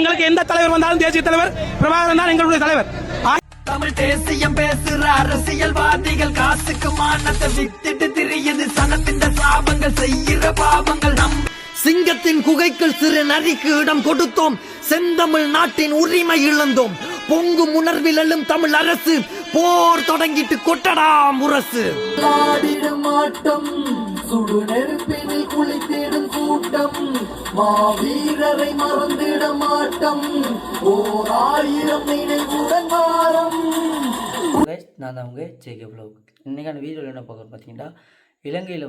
எங்களுக்கு எந்த தலைவர் வந்தாலும் தேசிய தலைவர் பிரபாகரன் தான் எங்களுடைய தலைவர். தமிழ் தேசியம் பேசுற அரசியல்வாதிகள் காசுக்கு மானத்தை வித்துட்டு திரியுது சனத்தின் சாபங்கள் செய்கிற பாவங்கள். நம் சிங்கத்தின் குகைக்குள் சிறு நரிக்கு இடம் கொடுத்தோம், செந்தமிழ் நாட்டின் உரிமை இழந்தோம். பொங்கும் உணர்வில் எழும் தமிழ் அரசு போர் தொடங்கிட்டு கொட்டடா முரசு. ஆடிடும் ஆட்டம் சுடு நெருப்பினில் குளித்திடும் கூட்டம், மாவீரரை மறந்திட மாட்டம், ஓர் ஆயிரம் நினைவுடன் வாரம். நான் தான் உங்கள் ஜேகே வ்ளாக். இன்றைக்கான வீடியோவில் என்ன பார்க்குறோம் பார்த்தீங்கன்னா, இலங்கையில்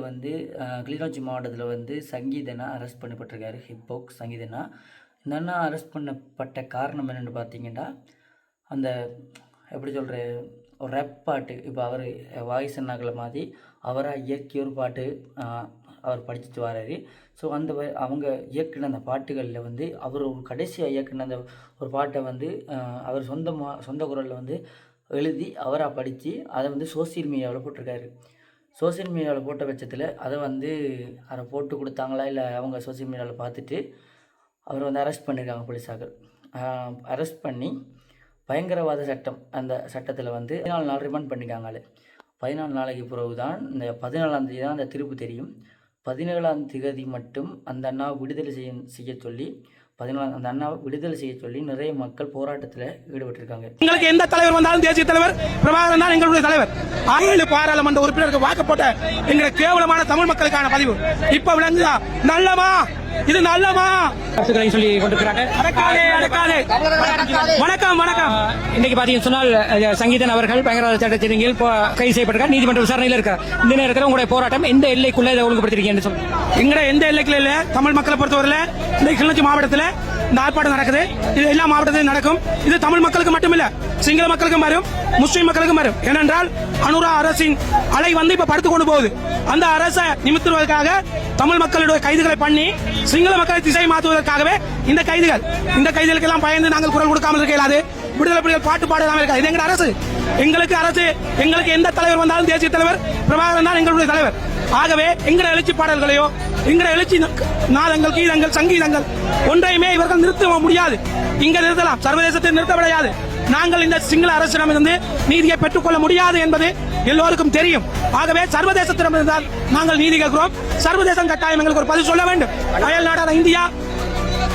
கிளிநொச்சி மாவட்டத்தில் சங்கீதனா அரெஸ்ட் பண்ணப்பட்டிருக்காரு. ஹிப்ஹாப் சங்கீதனா. இந்த அண்ணா அரெஸ்ட் பண்ணப்பட்ட காரணம் என்னென்னு பார்த்தீங்கன்னா, அந்த எப்படி சொல்கிற ஒரு ரேப் பாட்டு, இப்போ அவர் வாய்ஸ் அண்ணாக்களை மாதிரி அவராக இயக்கிய ஒரு பாட்டு அவர் படிச்சுட்டு வராரு. ஸோ அவங்க இயக்குன அந்த பாட்டுகளில் அவர் ஒரு கடைசியாக இயக்குன அந்த ஒரு பாட்டை அவர் சொந்த குரலில் எழுதி அவராக படித்து அதை சோசியல் மீடியாவில் போட்டிருக்காரு. சோசியல் மீடியாவில் போட்ட பட்சத்தில் அதை போட்டு கொடுத்தாங்களா இல்லை அவங்க சோசியல் மீடியாவில் பார்த்துட்டு அவர் அரெஸ்ட் பண்ணியிருக்காங்க போலீஸார்கள். அரெஸ்ட் பண்ணி பயங்கரவாத சட்டம், அந்த சட்டத்தில் 14 நாள் ரிமாண்ட் பண்ணியிருக்காங்க. 14 நாளைக்கு பிறகு தான் இந்த 14ஆம் தேதி தான் அந்த தீர்ப்பு தெரியும். 17ஆம் தேதி மட்டும் அந்த அண்ணாவை விடுதலை செய்ய சொல்லி அந்த அண்ணாவை விடுதலை செய்ய சொல்லி நிறைய மக்கள் போராட்டத்தில் ஈடுபட்டிருக்காங்க. எங்களுக்கு எந்த தலைவர் வந்தாலும் தேசிய தலைவர் பிரபாகரன் தான் எங்களுடைய தலைவர். 7 பாராளுமன்ற உறுப்பினருக்கு வாக்கு போட்ட எங்களுடைய கேவலமான தமிழ் மக்களுக்கான பதிவு இப்ப விளங்குதா? நல்லமா இது நல்லமா சொல்லி கொண்டிருக்கிறாங்க. வணக்கம் வணக்கம். இன்னைக்கு பாத்தீங்கன்னு சொன்னால் சங்கீதன் அவர்கள் பயங்கரவாத சட்டத்தின் கீழ் கைது செய்யப்பட்டிருக்கார், நீதிமன்ற விசாரணையில் இருக்கார். இந்த நேரத்தில் உங்களுடைய போராட்டம் எந்த எல்லைக்குள்ள இதை ஒழுங்குபடுத்திருக்கீங்கன்னு சொல்லுங்க. எங்கட எந்த எல்லைக்குள்ள இல்ல, தமிழ் மக்களை பொறுத்தவரையில இந்த கிளிநொச்சி மாவட்டத்தில் இந்த ஆர்ப்பாட்டம் நடக்குது. இது எல்லா மாவட்டத்திலும் நடக்கும். இது தமிழ் மக்களுக்கு மட்டுமில்ல, சிங்கள மக்களுக்கும் வரும், முஸ்லிம் மக்களுக்கும் வரும். ஏனென்றால் அனுரா அரசின் அலை இப்ப படுத்து கொண்டு போகுது. அந்த அரசை நிமித்துவதற்காக தமிழ் மக்களுடைய கைதுகளை பண்ணி சிங்கள மக்களை திசை மாற்றுவதற்காகவே இந்த கைதுகளுக்கு எல்லாம் பயந்து நாங்கள் குரல் கொடுக்காமல் இருக்க இயலாது. விடுதலை புலிகள் பாட்டு பாடலாம் இருக்காது. இது எங்க அரசு. எங்களுக்கு எந்த தலைவர் வந்தாலும் தேசிய தலைவர் பிரபாகரன் தான் எங்களுடைய தலைவர். ஆகவே எங்கட எழுச்சி பாடல்களையோ எங்கட எழுச்சி நாதங்கள், கீதங்கள், சங்கீதங்கள் ஒன்றையுமே இவர்கள் நிறுத்த முடியாது. இங்க நிறுத்தலாம், சர்வதேசத்தில் நிறுத்த முடியாது. நாங்கள் இந்த சிங்கள அரசிடமிருந்து நீதியை பெற்றுக்கொள்ள முடியாது என்பது எல்லோருக்கும் தெரியும். ஆகவே சர்வதேசத்திடமிருந்தால் நாங்கள் நீதி கேட்கிறோம். சர்வதேசம் கட்டாயம் எங்களுக்கு ஒரு பதில் சொல்ல வேண்டும். அயல் நாடான இந்தியா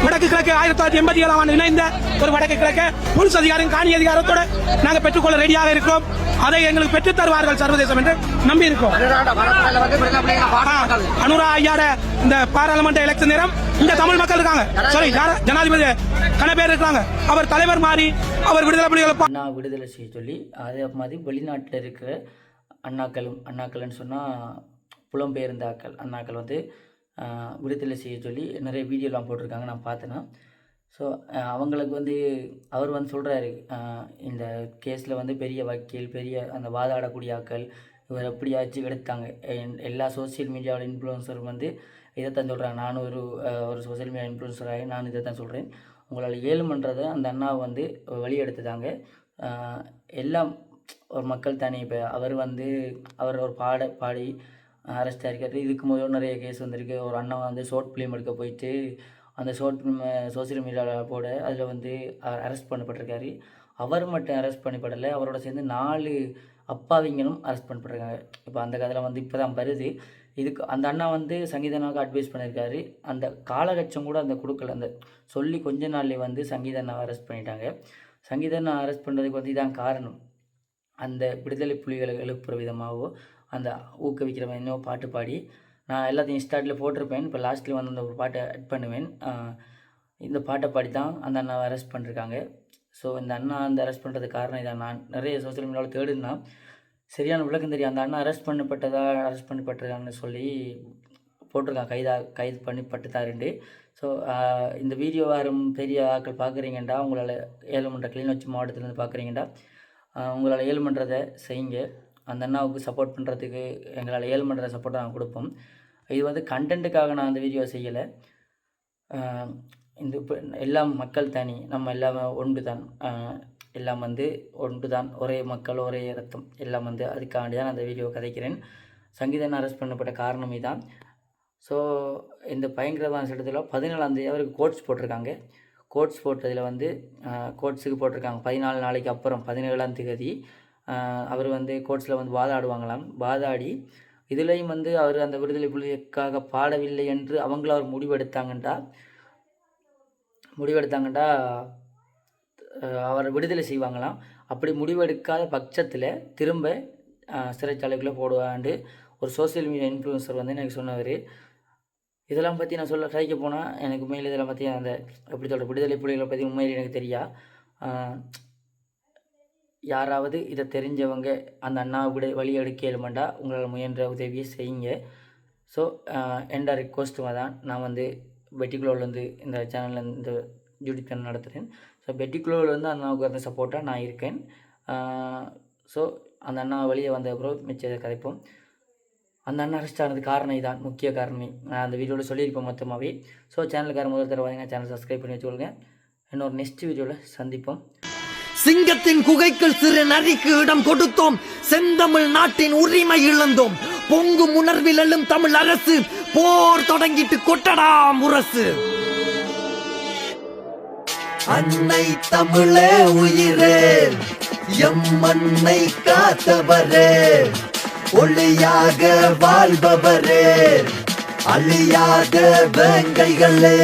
வடக்கு கிழக்கு 1987ஆம் ஆண்டு இணைந்த ஒரு வடக்கு கிழக்கு போலீஸ் அதிகாரின் காணி அதிகாரத்தோடு நாங்கள் பெற்றுக்கொள்ள ரெடியாக இருக்கிறோம். அதை எங்களுக்கு பெற்றுத் தருவார்கள் சர்வதேசம் என்று நம்பி இருக்கோம். அனுரா ஐயார இந்த பாராளுமன்ற எலெக்ஷன் நேரம் இந்த தமிழ் மக்கள் இருக்காங்க, சாரி ஜனாதிபதி கன பேர் இருக்காங்க. அவர் தலைவர் மாறி அவர் விடுதலை செய்ய சொல்லி அதே மாதிரி வெளிநாட்டில் இருக்கிற அண்ணாக்கள்னு சொன்னால் புலம்பெயர்ந்த அண்ணாக்கள் விடுதலை செய்ய சொல்லி நிறைய வீடியோலாம் போட்டிருக்காங்க, நான் பார்த்தேன்னா. ஸோ அவங்களுக்கு அவர் சொல்கிறாரு, இந்த கேஸில் பெரிய வக்கீல், பெரிய அந்த வாதாடக்கூடிய ஆக்கள் இவர் எப்படியாச்சும் எடுத்தாங்க. எல்லா சோசியல் மீடியாவோட இன்ஃப்ளூயன்சரும் இதைத்தான் சொல்கிறாங்க. நானும் ஒரு சோசியல் மீடியா இன்ஃப்ளூயன்சராக நான் இதை தான் சொல்கிறேன். உங்களால் ஏழுமன்றதை அந்த அண்ணாவை வெளியெடுத்துட்டாங்க. எல்லாம் ஒரு மக்கள் தானே. இப்போ அவர் ஒரு பாடி அரெஸ்ட் ஆகிருக்காரு. இதுக்கு முதல்ல நிறைய கேஸ் வந்திருக்கு. ஒரு அண்ணா ஷார்ட் ஃபிலிம் எடுக்க போயிட்டு அந்த ஷார்ட் ஃபிலிம் சோசியல் மீடியாவில் போட அதில் அரெஸ்ட் பண்ணப்பட்டிருக்காரு. அவர் மட்டும் அரெஸ்ட் பண்ணப்படலை, அவரோட சேர்ந்து 4 அப்பாவிங்களும் அரெஸ்ட் பண்ணப்பட்டிருக்காங்க. இப்போ அந்த கதையில் இப்போ தான் வருது. இதுக்கு அந்த அண்ணா சங்கீதனாவுக்கு அட்வைஸ் பண்ணியிருக்காரு. அந்த காலகட்சம் கூட அந்த கொடுக்கல. அந்த சொல்லி கொஞ்ச நாள்லேயே சங்கீதனாவை அரெஸ்ட் பண்ணிட்டாங்க. சங்கீதனா அரெஸ்ட் பண்ணுறதுக்கு இதான் காரணம். அந்த விடுதலை புலிகளை எழுப்புற விதமாகவோ அந்த ஊக்குவிக்கிற மாதிரியோ பாட்டு பாடி நான் எல்லாத்தையும் ஸ்டார்ட்டில் போட்டிருப்பேன். இப்போ லாஸ்ட்டில் அந்த ஒரு பாட்டை ஆட் பண்ணுவேன். இந்த பாட்டை பாடி தான் அந்த அண்ணாவை அரெஸ்ட் பண்ணியிருக்காங்க. ஸோ இந்த அண்ணா அரெஸ்ட் பண்ணுறதுக்கு காரணம் இதான். நான் நிறைய சோசியல் மீடியாவில் தேடுனா சரியான விளக்கம் தெரியும். அந்த அண்ணா அரெஸ்ட் பண்ணப்பட்டிருக்காங்கன்னு சொல்லி போட்டிருக்காங்க, கைது பண்ணப்பட்டுத்தாருண்டு. ஸோ இந்த வீடியோ யாரும் பெரிய ஆட்கள் பார்க்குறீங்கண்டா, உங்களால் ஏழுமன்ற கிளிநொச்சி மாவட்டத்துலேருந்து பார்க்குறீங்கண்டா, உங்களால் ஏழுமன்றதை செய்யுங்க. அந்த அண்ணாவுக்கு சப்போர்ட் பண்ணுறதுக்கு எங்களால் ஏழுமன்ற சப்போர்ட் நாங்கள் கொடுப்போம். இது கண்டென்ட்டுக்காக நான் அந்த வீடியோ செய்யலை. இந்த எல்லாம் மக்கள் தனி, நம்ம எல்லாமே ஒன்று தான், எல்லாம் ஒன்று தான், ஒரே மக்கள் ஒரே ரத்தம், எல்லாம் அதுக்காண்டி தான் அந்த வீடியோ கதைக்கிறேன். சங்கீதன் அரெஸ்ட் பண்ணப்பட்ட காரணமே தான். ஸோ இந்த பயங்கரவாத சட்டத்தில் 14ஆம் தேதி அவருக்கு கோட்ஸ் போட்டிருக்காங்க. கோட்ஸ் போட்டதில் வந்து கோட்ஸுக்கு போட்டிருக்காங்க 14 நாளைக்கு அப்புறம் 17ஆம் தேதி அவர் வந்து கோட்ஸில் வந்து வாதாடுவாங்களாம். வாதாடி இதுலேயும் வந்து அவர் அந்த விடுதலை புலிகளுக்காக பாடவில்லை என்று அவங்கள அவர் முடிவெடுத்தாங்கண்டா அவரை விடுதலை செய்வாங்களாம். அப்படி முடிவெடுக்காத பட்சத்தில் திரும்ப சிறைச்சாலைக்குள்ளே போடுவாண்டு ஒரு சோசியல் மீடியா இன்ஃப்ளூயன்சர் வந்து எனக்கு சொன்னவர். இதெல்லாம் பற்றி நான் சொல்ல ட்ரைக்க போனால் எனக்கு உண்மையில் இதெல்லாம் பற்றி அந்த எப்படி சொல்கிற விடுதலை புலிகளை பற்றி உண்மையில் எனக்கு தெரியா. யாராவது இதை தெரிஞ்சவங்க அந்த அண்ணாவை வழி எடுக்க இயலுமெண்டா உங்களால் முயன்ற உதவியை செய்யுங்க. ஸோ எந்த ரிக்வஸ்ட்டுமாக தான் நான் வந்து பெட்டிக்குளோவில் வந்து இந்த சேனலில் இந்த யூடியூப் சேனல் நடத்துகிறேன். ஸோ பெட்டிக்குளோவில் வந்து அண்ணாவுக்கு வந்து சப்போர்ட்டாக நான் இருக்கேன். ஸோ அந்த அண்ணா வெளியே வந்த அப்புறம் மிச்சத்தை கதைப்போம். அந்த அண்ணா அரெஸ்ட் ஆனது காரணம் தான், முக்கிய காரணமே நான் அந்த வீடியோவில் சொல்லியிருப்பேன் மொத்தமாகவே. ஸோ சேனலுக்கார முதல் தடவை பார்த்தீங்கன்னா சேனல் சப்ஸ்கிரைப் பண்ணி வச்சுக்கொள்ளுங்க. இன்னொரு நெக்ஸ்ட் வீடியோவில் சந்திப்போம். சிங்கத்தின் குகைக்குள் சிறு நரிக்கு இடம் கொடுத்தோம். செந்தமிழ் நாட்டின் உரிமை இழந்தோம். பொங்கும் உணர்வில் எழும் தமிழ் அரசு போர் தொடங்கிட்டு கொட்டடா முரசு. அன்னை தமிழே உயிரே, எம் மண்ணை காத்தவரே, ஒளியாக வாழ்பவரே, அழியாத வேங்கைகளே.